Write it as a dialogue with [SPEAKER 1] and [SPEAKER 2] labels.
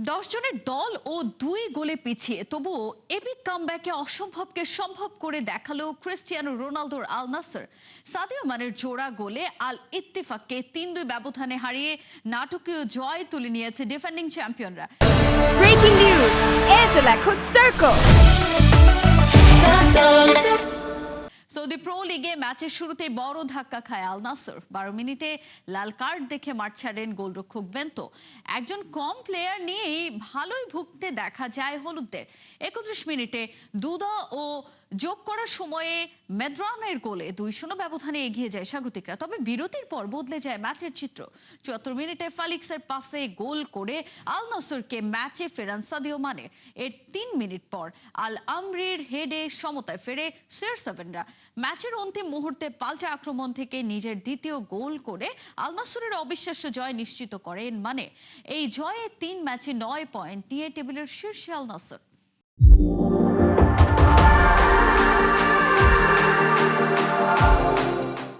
[SPEAKER 1] 10 জনের দল ও 2 গোলে পিছিয়ে তবুও এপিক কামব্যাকে অসম্ভবকে সম্ভব করে দেখালো ক্রিস্টিয়ানো রোনালদোর আল নাসর। সাদিও মানের জোড়া গোলে আল ইত্তেফাককে 3-2 ব্যবধানে হারিয়ে নাটকীয় জয় তুলে নিয়েছে ডিফেন্ডিং চ্যাম্পিয়নরা।
[SPEAKER 2] ব্রেকিং নিউজ, এয়ারটেল এখন সার্কল।
[SPEAKER 1] সৌদি প্রো লিগে ম্যাচের শুরুতেই বড় ধাক্কা খায় আল নাসর। 12 মিনিটে লাল কার্ড দেখে মাঠ ছাড়েন গোলরক্ষক বেন্তো। একজন কম প্লেয়ার নিয়েই ভালোই ভুগতে দেখা যায় হলুদদের। 31 মিনিটে দুদা ও যোগ করার সময়ে মেদ্রানের গোলে 2-0 ব্যবধানে এগিয়ে যায় স্বাগতিকরা। তবে বিরতির পর বদলে যায় ম্যাচের চিত্র। 74 মিনিটে ফেলিক্সের পাসে গোল করে আল নাসরকে ম্যাচে ফেরান সাদিও মানে। এর 3 মিনিট পর আল আমরির হেডে সমতায় ফেরে CR7রা। ম্যাচের অন্তিম মুহূর্তে পাল্টা আক্রমণ থেকে নিজের দ্বিতীয় গোল করে আল নাসরের অবিশ্বাস্য জয় নিশ্চিত করেন মানে। এই জয়ে 3 ম্যাচে 9 পয়েন্ট নিয়ে টেবিলের শীর্ষে আল নাসর।